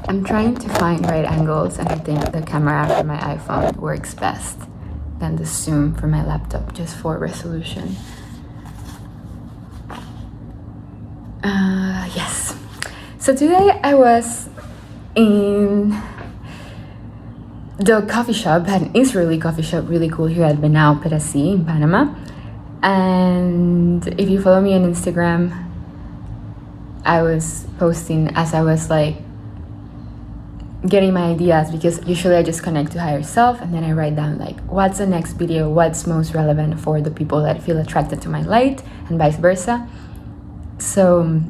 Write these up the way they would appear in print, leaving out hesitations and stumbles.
I'm trying to find right angles, and I think the camera for my iPhone works best than the zoom for my laptop, just for resolution. Yes. So today I was in the coffee shop, an Israeli coffee shop, really cool, here at Benau Pedasi in Panama. And if you follow me on Instagram, I was posting as I was like getting my ideas, because usually I just connect to higher self and then I write down like what's the next video, what's most relevant for the people that feel attracted to my light, and vice versa. So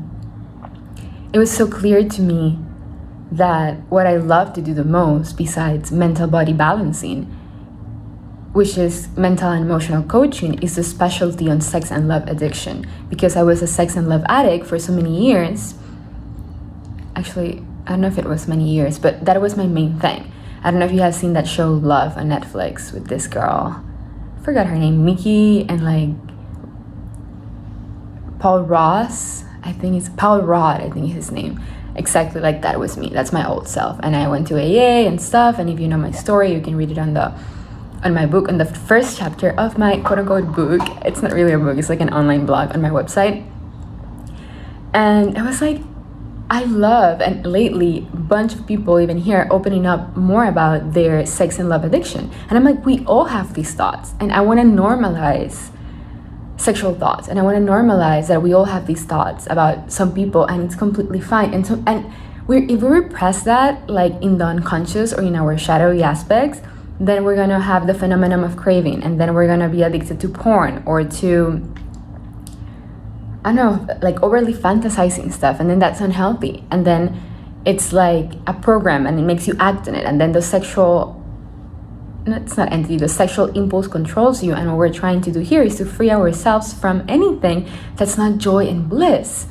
it was so clear to me that what I love to do the most, besides mental body balancing, which is mental and emotional coaching, is the specialty on sex and love addiction. Because I was a sex and love addict for so many years. Actually, I don't know if it was many years, but that was my main thing. I don't know if you have seen that show Love on Netflix with this girl. I forgot her name, Mickey, and like Paul Ross. I think it's Paul Rudd, I think is his name. Exactly like that was me. That's my old self. And I went to AA and stuff. And if you know my story, you can read it on my book, on the first chapter of my quote-unquote book. It's not really a book, it's like an online blog on my website. And I was like, I love, and lately a bunch of people even here are opening up more about their sex and love addiction. And I'm like, we all have these thoughts, and I want to normalize sexual thoughts, and I want to normalize that we all have these thoughts about some people, and it's completely fine. And if we repress that, like in the unconscious or in our shadowy aspects, then we're gonna have the phenomenon of craving, and then we're gonna be addicted to porn or to, I don't know, like overly fantasizing stuff, and then that's unhealthy. And then it's like a program, and it makes you act on it, and then the sexual impulse controls you. And what we're trying to do here is to free ourselves from anything that's not joy and bliss.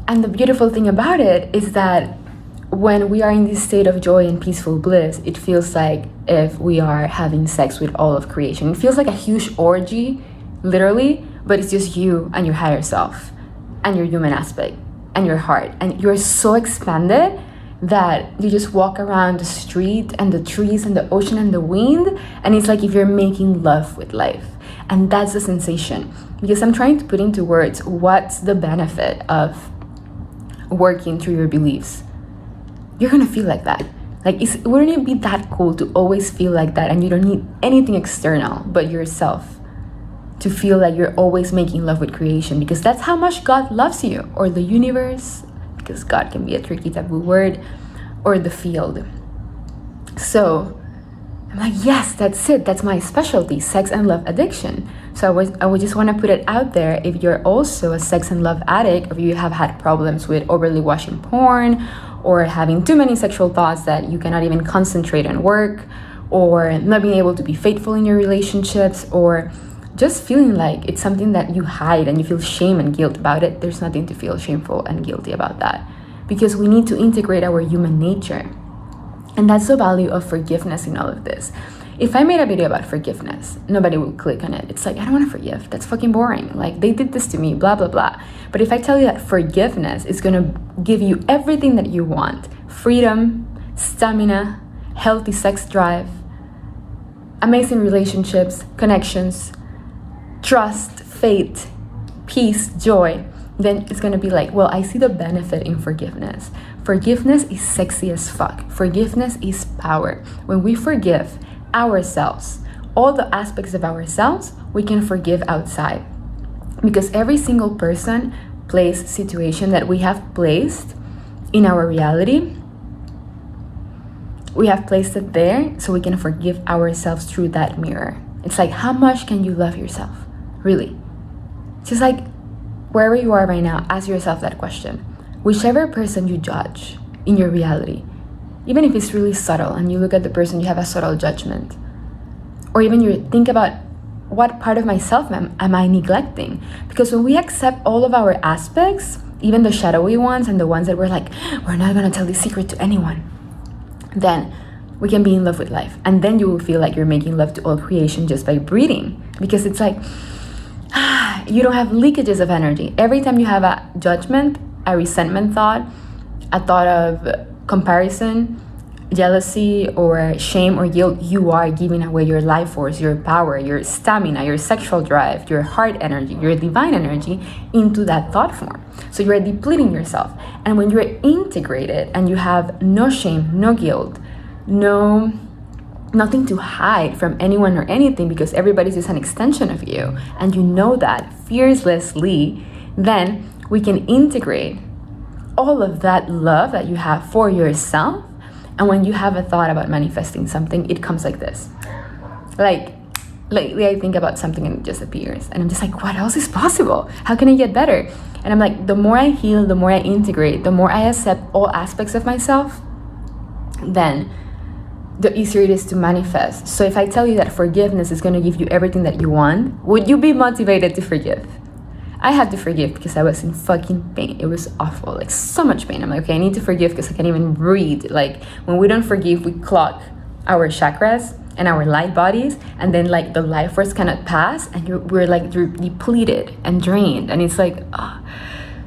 And the beautiful thing about it is that when we are in this state of joy and peaceful bliss, it feels like if we are having sex with all of creation. It feels like a huge orgy, literally, but it's just you and your higher self and your human aspect and your heart. And you're so expanded that you just walk around the street and the trees and the ocean and the wind, and it's like if you're making love with life. And that's the sensation. Because I'm trying to put into words what's the benefit of working through your beliefs. You're gonna feel like that. Like, wouldn't it be that cool to always feel like that, and you don't need anything external but yourself to feel like you're always making love with creation? Because that's how much God loves you, or the universe, because God can be a tricky taboo word, or the field. So I'm like, yes, that's it. That's my specialty, sex and love addiction. So I would just want to put it out there. If you're also a sex and love addict, or you have had problems with overly watching porn, or having too many sexual thoughts that you cannot even concentrate on work, or not being able to be faithful in your relationships, or just feeling like it's something that you hide and you feel shame and guilt about it, there's nothing to feel shameful and guilty about that, because we need to integrate our human nature. And that's the value of forgiveness in all of this. If I made a video about forgiveness, nobody will click on it. It's like, I don't want to forgive. That's fucking boring. Like, they did this to me, blah, blah, blah. But if I tell you that forgiveness is going to give you everything that you want, freedom, stamina, healthy sex drive, amazing relationships, connections, trust, faith, peace, joy, then it's going to be like, well, I see the benefit in forgiveness. Forgiveness is sexy as fuck. Forgiveness is power. When we forgive ourselves, all the aspects of ourselves, we can forgive outside. Because every single person, place, situation that we have placed in our reality, we have placed it there so we can forgive ourselves through that mirror. It's like, how much can you love yourself? Really? Just like, wherever you are right now, ask yourself that question. Whichever person you judge in your reality, even if it's really subtle and you look at the person, you have a subtle judgment, or even you think about, what part of myself am I neglecting? Because when we accept all of our aspects, even the shadowy ones and the ones that we're like, we're not gonna tell this secret to anyone, then we can be in love with life. And then you will feel like you're making love to all creation just by breathing, because it's like, you don't have leakages of energy. Every time you have a judgment, a resentment thought, a thought of comparison, jealousy, or shame or guilt, you are giving away your life force, your power, your stamina, your sexual drive, your heart energy, your divine energy into that thought form. So you're depleting yourself. And when you're integrated and you have no shame, no guilt, nothing to hide from anyone or anything, because everybody's just an extension of you, and you know that fearlessly, then we can integrate all of that love that you have for yourself. And when you have a thought about manifesting something, it comes like this. Like, lately I think about something and it just appears. And I'm just like, what else is possible? How can I get better? And I'm like, the more I heal, the more I integrate, the more I accept all aspects of myself, then the easier it is to manifest. So if I tell you that forgiveness is going to give you everything that you want, would you be motivated to forgive? I had to forgive because I was in fucking pain. It was awful, like so much pain. I'm like, okay, I need to forgive because I can't even breathe. Like when we don't forgive, we clog our chakras and our light bodies, and then like the life force cannot pass, and we're depleted and drained, and it's like,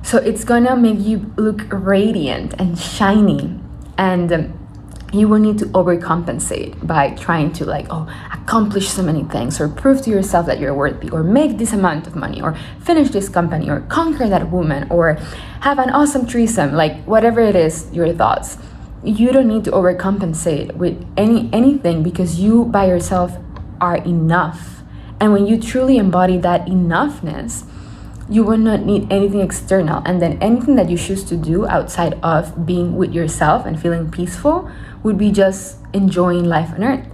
so it's gonna make you look radiant and shiny, and you will need to overcompensate by trying to accomplish so many things, or prove to yourself that you're worthy, or make this amount of money, or finish this company, or conquer that woman, or have an awesome threesome, like whatever it is, your thoughts. You don't need to overcompensate with anything, because you by yourself are enough. And when you truly embody that enoughness, you will not need anything external. And then anything that you choose to do outside of being with yourself and feeling peaceful would be just enjoying life on earth.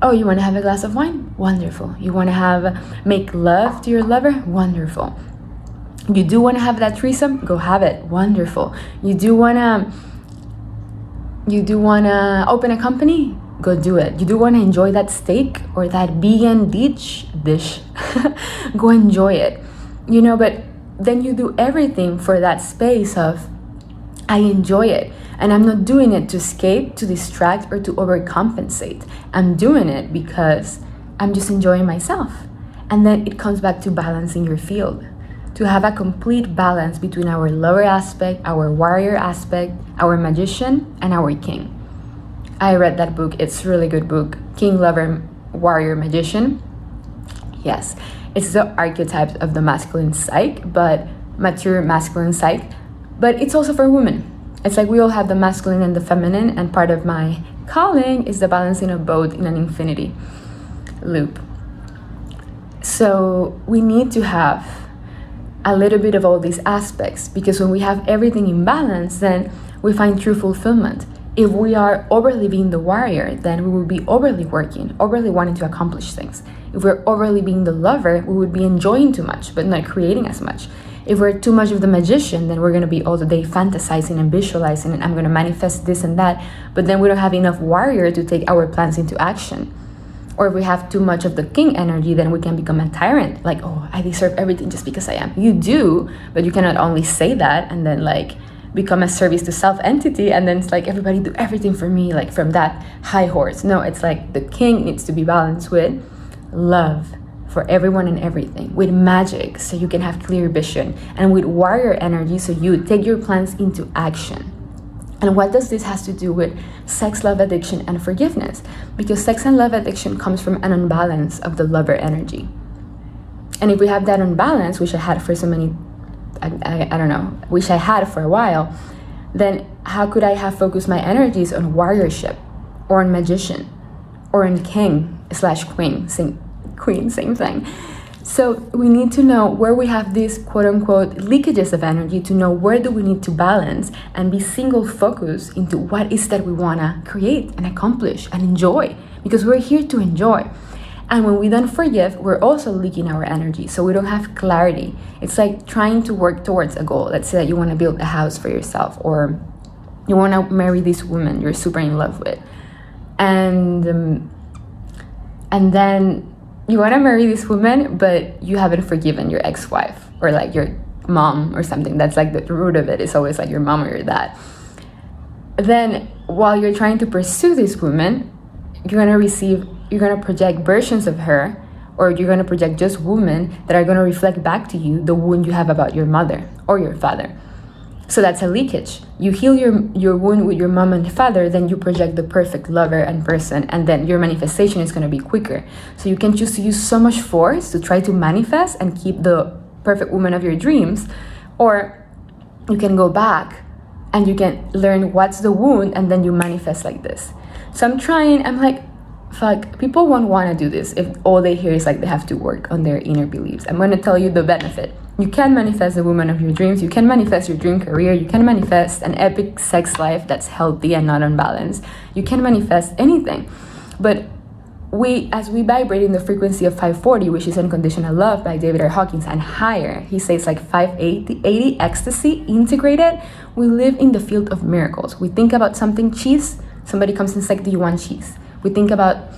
Oh, you want to have a glass of wine? Wonderful. You want to make love to your lover? Wonderful. You do want to have that threesome? Go have it. Wonderful. You do want to open a company? Go do it. You do want to enjoy that steak or that vegan dish? Go enjoy it. But then you do everything for that space of, I enjoy it. And I'm not doing it to escape, to distract, or to overcompensate. I'm doing it because I'm just enjoying myself. And then it comes back to balancing your field. To have a complete balance between our lower aspect, our warrior aspect, our magician, and our king. I read that book. It's a really good book. King, Lover, Warrior, Magician. Yes, it's the archetypes of the masculine psyche, but mature masculine psyche. But it's also for women. It's like we all have the masculine and the feminine, and part of my calling is the balancing of both in an infinity loop. So we need to have a little bit of all these aspects, because when we have everything in balance, then we find true fulfillment. If we are overly being the warrior, then we will be overly working, overly wanting to accomplish things. If we're overly being the lover, we would be enjoying too much, but not creating as much. If we're too much of the magician, then we're going to be all the day fantasizing and visualizing, and I'm going to manifest this and that, but then we don't have enough warrior to take our plans into action. Or if we have too much of the king energy, then we can become a tyrant. Like, oh, I deserve everything just because I am. You do, but you cannot only say that and then become a service to self entity, and then it's like everybody do everything for me, like from that high horse. No, it's like the king needs to be balanced with love for everyone and everything, with magic so you can have clear vision, and with warrior energy so you take your plans into action. And what does this has to do with sex, love addiction, and forgiveness? Because sex and love addiction comes from an unbalance of the lover energy. And if we have that unbalance, which I had for so many, I don't know, which I had for a while, then how could I have focused my energies on warriorship, or on magician, or on king/queen, same thing. So we need to know where we have these quote-unquote leakages of energy, to know where do we need to balance and be single focused into what is that we want to create and accomplish and enjoy, because we're here to enjoy. And when we don't forgive, we're also leaking our energy, so we don't have clarity. It's like trying to work towards a goal. Let's say that you want to build a house for yourself, or you want to marry this woman you're super in love with, and then you want to marry this woman, but you haven't forgiven your ex-wife, or your mom or something. That's the root of it. It's always your mom or your dad. Then while you're trying to pursue this woman, you're going to project versions of her, or you're going to project just women that are going to reflect back to you the wound you have about your mother or your father. So that's a leakage. You heal your wound with your mom and father, then you project the perfect lover and person, and then your manifestation is going to be quicker. So you can choose to use so much force to try to manifest and keep the perfect woman of your dreams, or you can go back and you can learn what's the wound, and then you manifest like this. So I'm like, fuck, people won't want to do this if all they hear is like they have to work on their inner beliefs. I'm going to tell you the benefit. You can manifest the woman of your dreams. You can manifest your dream career. You can manifest an epic sex life that's healthy and not unbalanced. You can manifest anything. But as we vibrate in the frequency of 540, which is unconditional love by David R. Hawkins, and higher, he says like 580 ecstasy integrated, we live in the field of miracles. We think about something, cheese, somebody comes and says, do you want cheese? We think about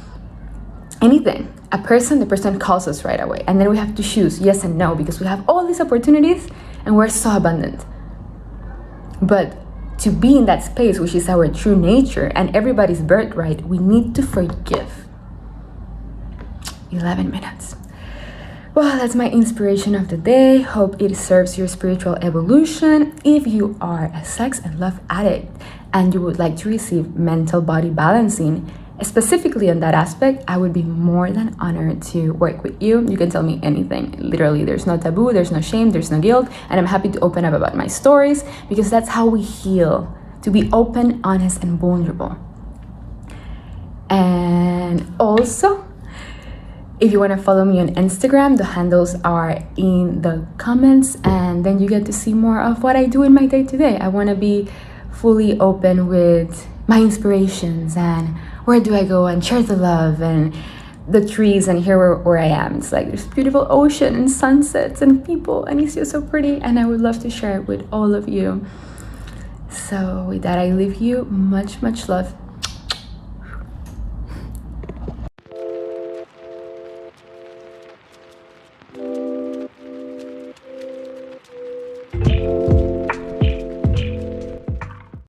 anything, the person calls us right away, and then we have to choose yes and no, because we have all these opportunities and we're so abundant. But to be in that space, which is our true nature and everybody's birthright, we need to forgive. 11 minutes. Well, that's my inspiration of the day. Hope it serves your spiritual evolution. If you are a sex and love addict and you would like to receive mental body balancing, specifically on that aspect, I would be more than honored to work with you. You can tell me anything. Literally, there's no taboo, there's no shame, there's no guilt, and I'm happy to open up about my stories, because that's how we heal, to be open, honest, and vulnerable. And also, if you want to follow me on Instagram, the handles are in the comments, and then you get to see more of what I do in my day-to-day. I want to be fully open with my inspirations and where do I go, and share the love and the trees, and here where I am. It's like there's beautiful ocean and sunsets and people, and it's just so pretty, and I would love to share it with all of you. So with that, I leave you much, much love.